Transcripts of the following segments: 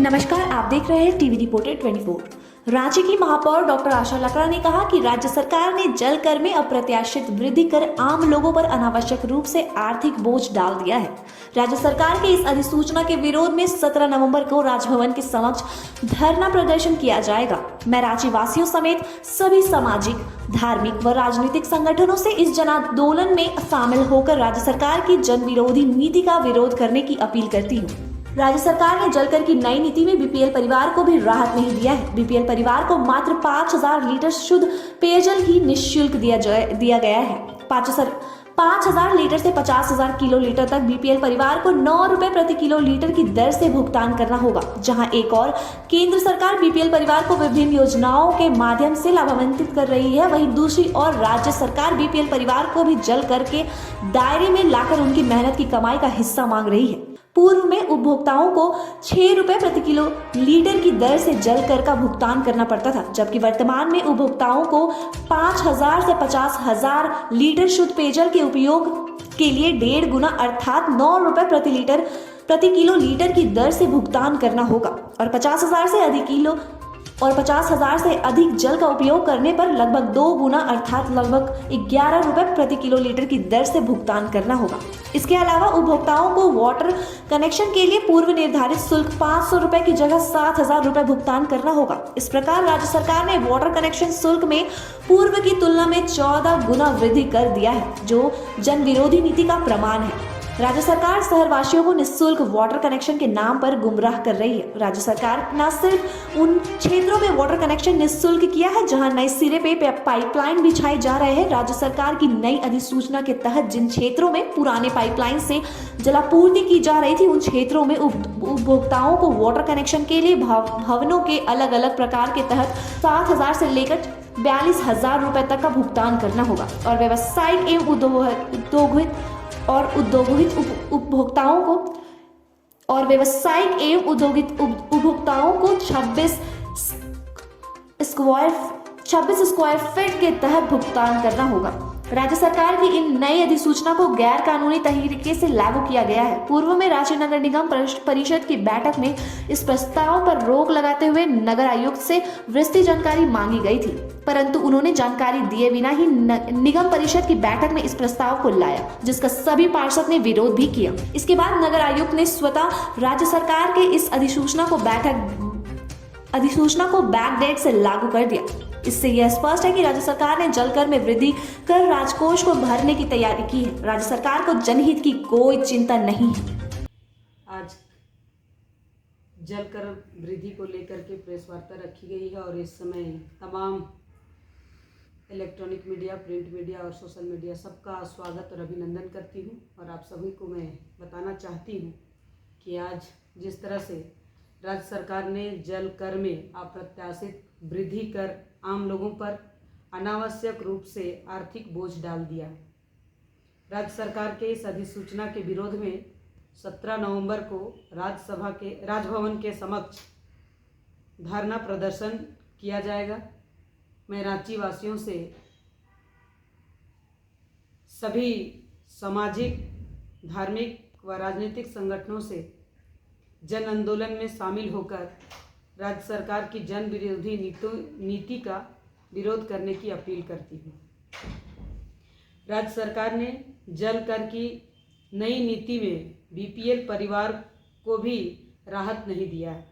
नमस्कार, आप देख रहे हैं टीवी रिपोर्टर 24। रांची की महापौर डॉक्टर आशा लकड़ा ने कहा कि राज्य सरकार ने जल कर में अप्रत्याशित वृद्धि कर आम लोगों पर अनावश्यक रूप से आर्थिक बोझ डाल दिया है। राज्य सरकार की इस अधिसूचना के विरोध में 17 नवंबर को राजभवन के समक्ष धरना प्रदर्शन किया जाएगा। मैं रांची वासियों समेत सभी सामाजिक, धार्मिक व राजनीतिक संगठनों से इस जन आंदोलन में शामिल होकर राज्य सरकार की जन विरोधी नीति का विरोध करने की अपील करती हूँ। राज्य सरकार ने जलकर की नई नीति में बीपीएल परिवार को भी राहत नहीं दिया है। बीपीएल परिवार को मात्र 5000 लीटर शुद्ध पेयजल ही निःशुल्क दिया गया है। 5000 लीटर से 50,000 किलो लीटर तक बीपीएल परिवार को 9 रुपए प्रति किलो लीटर की दर से भुगतान करना होगा। जहां एक और केंद्र सरकार बीपीएल परिवार को विभिन्न योजनाओं के माध्यम से लाभान्वित कर रही है, वहीं दूसरी ओर राज्य सरकार बीपीएल परिवार को भी जल कर के दायरे में लाकर उनकी मेहनत की कमाई का हिस्सा मांग रही है। पूर्व में उपभोक्ताओं को 6 रुपए प्रति किलो लीटर की दर से जल कर का भुगतान करना पड़ता था, जबकि वर्तमान में उपभोक्ताओं को 5,000 से 50,000 लीटर शुद्ध पेयजल के उपयोग के लिए 1.5 गुना अर्थात 9 रुपए प्रति किलो लीटर की दर से भुगतान करना होगा और 50,000 से अधिक जल का उपयोग करने पर लगभग 2 गुना अर्थात लगभग 11 रुपए प्रति किलो लीटर की दर से भुगतान करना होगा। इसके अलावा उपभोक्ताओं को वाटर कनेक्शन के लिए पूर्व निर्धारित शुल्क 500 रुपए की जगह 7,000 रुपए भुगतान करना होगा। इस प्रकार राज्य सरकार ने वाटर कनेक्शन शुल्क में पूर्व की तुलना में 14 गुना वृद्धि कर दिया है, जो जन विरोधी नीति का प्रमाण है। राज्य सरकार शहरवासियों को निःशुल्क वाटर कनेक्शन के नाम पर गुमराह कर रही है। राज्य सरकार न सिर्फ उन क्षेत्रों में वाटर कनेक्शन निःशुल्क किया है जहां नए सिरे पे पाइपलाइन बिछाए जा रहे हैं। राज्य सरकार की नई अधिसूचना के तहत जिन क्षेत्रों में पुराने पाइपलाइन से जलापूर्ति की जा रही थी, उन क्षेत्रों में उपभोक्ताओं को वाटर कनेक्शन के लिए भवनों के अलग अलग प्रकार के तहत 7,000 से लेकर 42,000 रुपए तक का भुगतान करना होगा और व्यावसायिक एवं औद्योगिक उपभोक्ताओं को 26 स्क्वायर फीट के तहत भुगतान करना होगा। राज्य सरकार की इन नई अधिसूचना को गैर कानूनी तरीके से लागू किया गया है। पूर्व में रांची नगर निगम परिषद की बैठक में इस प्रस्ताव पर रोक लगाते हुए नगर आयुक्त से विस्तृत जानकारी मांगी गई थी, परंतु उन्होंने जानकारी दिए बिना ही निगम परिषद की बैठक में इस प्रस्ताव को लाया, जिसका सभी पार्षद ने विरोध भी किया। इसके बाद नगर आयुक्त ने स्वतः राज्य सरकार के इस अधिसूचना को बैकडेट से लागू कर दिया। इससे यह स्पष्ट है कि राज्य सरकार ने जलकर में वृद्धि कर राजकोष को भरने की तैयारी की है। राज्य सरकार को जनहित की कोई चिंता नहीं है। आज जलकर वृद्धि को लेकर के प्रेस वार्ता रखी गई है और इस समय तमाम इलेक्ट्रॉनिक मीडिया, प्रिंट मीडिया और सोशल मीडिया सबका स्वागत और अभिनंदन करती हूँ। और आप सभी को मैं बताना चाहती हूँ कि आज जिस तरह से राज्य सरकार ने जल कर में अप्रत्याशित वृद्धि कर आम लोगों पर अनावश्यक रूप से आर्थिक बोझ डाल दिया। राज्य सरकार के इस अधिसूचना के विरोध में 17 नवंबर को राजभवन के समक्ष धरना प्रदर्शन किया जाएगा। मैं रांची वासियों से सभी सामाजिक, धार्मिक व राजनीतिक संगठनों से जन आंदोलन में शामिल होकर राज्य सरकार की जन विरोधी नीति का विरोध करने की अपील करती हूँ। राज्य सरकार ने जल कर की नई नीति में बीपीएल परिवार को भी राहत नहीं दिया है।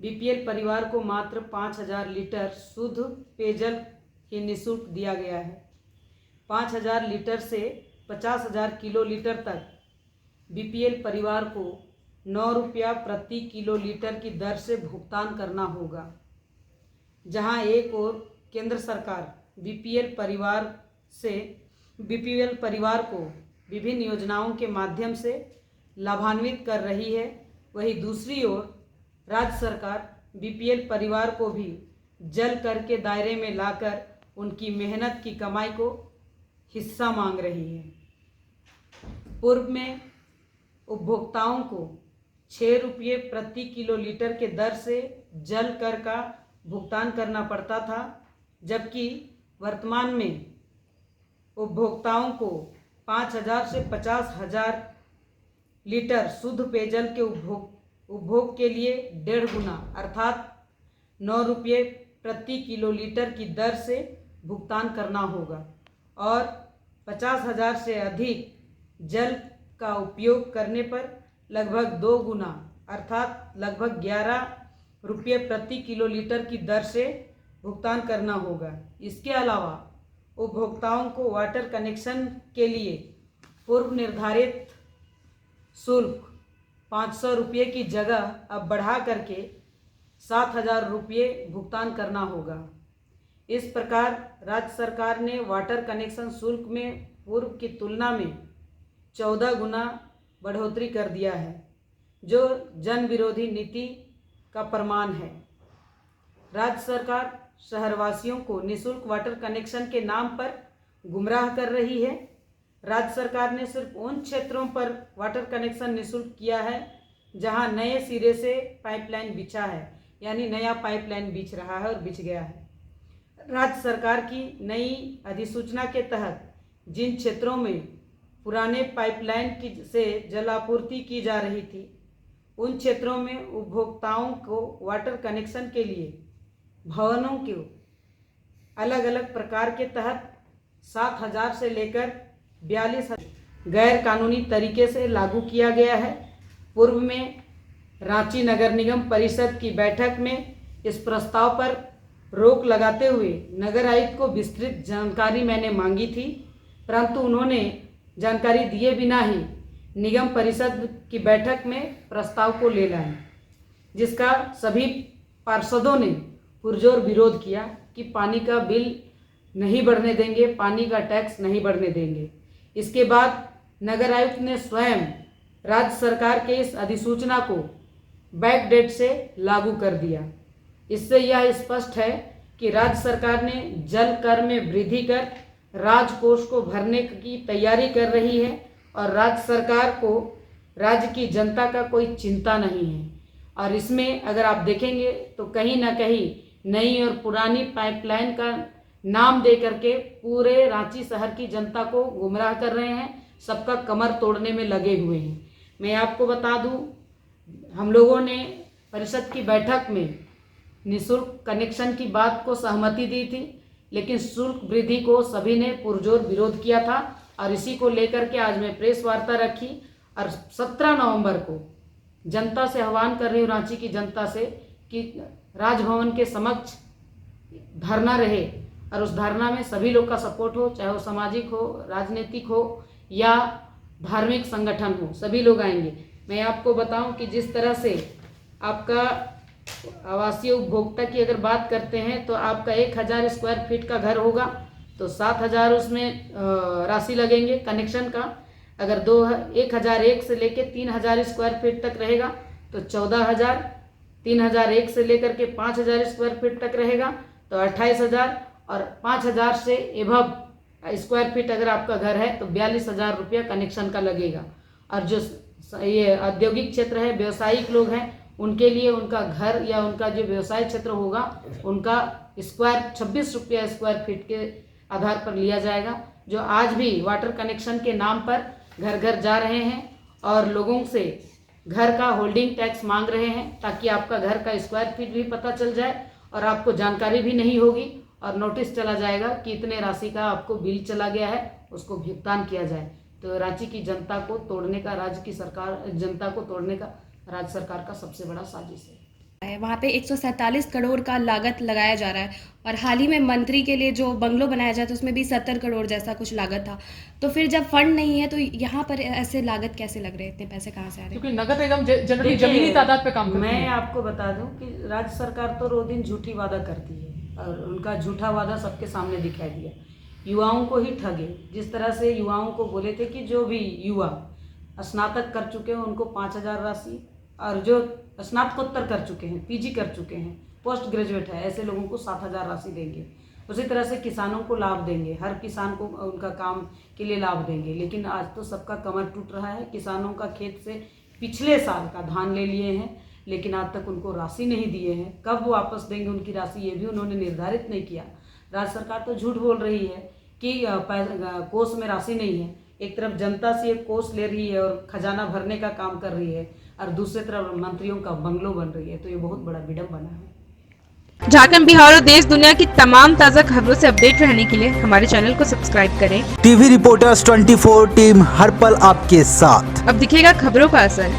बीपीएल परिवार को मात्र 5,000 लीटर शुद्ध पेयजल ही निःशुल्क दिया गया है। 5,000 लीटर से 50,000 किलो लीटर तक बीपीएल परिवार को 9 रुपया प्रति किलो लीटर की दर से भुगतान करना होगा। जहां एक और केंद्र सरकार बीपीएल परिवार को विभिन्न योजनाओं के माध्यम से लाभान्वित कर रही है, वहीं दूसरी ओर राज्य सरकार बीपीएल परिवार को भी जल कर के दायरे में लाकर उनकी मेहनत की कमाई को हिस्सा मांग रही है। पूर्व में उपभोक्ताओं को 6 रुपये प्रति किलो लीटर के दर से जल कर का भुगतान करना पड़ता था, जबकि वर्तमान में उपभोक्ताओं को 5,000 से 50,000 लीटर शुद्ध पेयजल के उपभोग के लिए 1.5 गुना अर्थात 9 रुपये प्रति किलोलीटर की दर से भुगतान करना होगा और 50,000 से अधिक जल का उपयोग करने पर लगभग 2 गुना अर्थात लगभग 11 रुपये प्रति किलोलीटर की दर से भुगतान करना होगा। इसके अलावा उपभोक्ताओं को वाटर कनेक्शन के लिए पूर्व निर्धारित शुल्क 500 रुपये की जगह अब बढ़ा करके 7,000 रुपये भुगतान करना होगा। इस प्रकार राज्य सरकार ने वाटर कनेक्शन शुल्क में पूर्व की तुलना में 14 गुना बढ़ोतरी कर दिया है, जो जन विरोधी नीति का प्रमाण है। राज्य सरकार शहरवासियों को निःशुल्क वाटर कनेक्शन के नाम पर गुमराह कर रही है। राज्य सरकार ने सिर्फ उन क्षेत्रों पर वाटर कनेक्शन निःशुल्क किया है जहां नए सिरे से पाइपलाइन बिछा है, यानी नया पाइपलाइन बिछ रहा है और बिछ गया है। राज्य सरकार की नई अधिसूचना के तहत जिन क्षेत्रों में पुराने पाइपलाइन से जलापूर्ति की जा रही थी, उन क्षेत्रों में उपभोक्ताओं को वाटर कनेक्शन के लिए भवनों के अलग अलग प्रकार के तहत 7,000 से लेकर 42,000 गैर कानूनी तरीके से लागू किया गया है। पूर्व में रांची नगर निगम परिषद की बैठक में इस प्रस्ताव पर रोक लगाते हुए नगर आयुक्त को विस्तृत जानकारी मैंने मांगी थी, परंतु उन्होंने जानकारी दिए बिना ही निगम परिषद की बैठक में प्रस्ताव को ले लाए, जिसका सभी पार्षदों ने पुरजोर विरोध किया कि पानी का बिल नहीं बढ़ने देंगे, पानी का टैक्स नहीं बढ़ने देंगे। इसके बाद नगर आयुक्त ने स्वयं राज्य सरकार के इस अधिसूचना को बैक डेट से लागू कर दिया। इससे यह स्पष्ट है कि राज्य सरकार ने जल कर में वृद्धि कर राजकोष को भरने की तैयारी कर रही है और राज्य सरकार को राज्य की जनता का कोई चिंता नहीं है। और इसमें अगर आप देखेंगे तो कहीं ना कहीं नई और पुरानी पाइपलाइन का नाम दे करके पूरे रांची शहर की जनता को गुमराह कर रहे हैं, सबका कमर तोड़ने में लगे हुए हैं। मैं आपको बता दूं, हम लोगों ने परिषद की बैठक में निःशुल्क कनेक्शन की बात को सहमति दी थी, लेकिन शुल्क वृद्धि को सभी ने पुरजोर विरोध किया था और इसी को लेकर के आज मैं प्रेस वार्ता रखी और 17 नवंबर को जनता से आह्वान कर रही हूँ, रांची की जनता से, कि राजभवन के समक्ष धरना रहे और उस धरना में सभी लोग का सपोर्ट हो, चाहे वो सामाजिक हो, राजनीतिक हो या धार्मिक संगठन हो, सभी लोग आएंगे। मैं आपको बताऊं कि जिस तरह से आपका आवासीय उपभोक्ता की अगर बात करते हैं तो आपका 1,000 स्क्वायर फीट का घर होगा तो 7,000 उसमें राशि लगेंगे कनेक्शन का। अगर 1,001 से लेकर 3,000 स्क्वायर फीट तक रहेगा तो 14,000, 3,001 से लेकर के 5,000 स्क्वायर फीट तक रहेगा तो 28,000 और 5,000 से एभव स्क्वायर फीट अगर आपका घर है तो 42,000 रुपया कनेक्शन का लगेगा। और जो ये औद्योगिक क्षेत्र है, व्यवसायिक लोग हैं, उनके लिए उनका घर या उनका जो व्यवसाय क्षेत्र होगा उनका स्क्वायर 26 रुपया स्क्वायर फीट के आधार पर लिया जाएगा। जो आज भी वाटर कनेक्शन के नाम पर घर घर जा रहे हैं और लोगों से घर का होल्डिंग टैक्स मांग रहे हैं ताकि आपका घर का स्क्वायर फीट भी पता चल जाए और आपको जानकारी भी नहीं होगी और नोटिस चला जाएगा कि इतने राशि का आपको बिल चला गया है, उसको भुगतान किया जाए। तो रांची की जनता को तोड़ने का जनता को तोड़ने का राज्य सरकार का सबसे बड़ा साजिश है। वहाँ पे 147 करोड़ का लागत लगाया जा रहा है और हाल ही में मंत्री के लिए जो बंगलो बनाया जाए तो उसमें भी 70 करोड़ जैसा कुछ लागत था। तो फिर जब फंड नहीं है तो यहाँ पर ऐसे लागत कैसे लग रहे हैं, इतने पैसे कहाँ से आ रहे हैं? क्योंकि नगद निगम जनरली जमीनी तादाद पे काम करती है। मैं आपको बता दूं कि राज्य सरकार तो रोज दिन झूठी वादा करती है और उनका झूठा वादा सबके सामने दिखाई दिया, युवाओं को ही ठगे। जिस तरह से युवाओं को बोले थे कि जो भी युवा स्नातक कर चुके हैं उनको 5,000 राशि और जो स्नातकोत्तर कर चुके हैं, पीजी कर चुके हैं, पोस्ट ग्रेजुएट है, ऐसे लोगों को 7,000 राशि देंगे। उसी तरह से किसानों को लाभ देंगे, हर किसान को उनका काम के लिए लाभ देंगे। लेकिन आज तो सबका कमर टूट रहा है। किसानों का खेत से पिछले साल का धान ले लिए हैं लेकिन आज तक उनको राशि नहीं दिए हैं। कब वापस देंगे उनकी राशि ये भी उन्होंने निर्धारित नहीं किया। राज्य सरकार तो झूठ बोल रही है कि कोष में राशि नहीं है। एक तरफ जनता से एक कोष ले रही है और खजाना भरने का काम कर रही है, और दूसरी तरफ मंत्रियों का बंगलो बन रही है। तो ये बहुत बड़ा विडंबना है। झारखंड, बिहार और देश दुनिया की तमाम ताज़ा खबरों से अपडेट रहने के लिए हमारे चैनल को सब्सक्राइब करें। टीवी रिपोर्टर्स 24 टीम हर पल आपके साथ। अब दिखेगा खबरों का असर।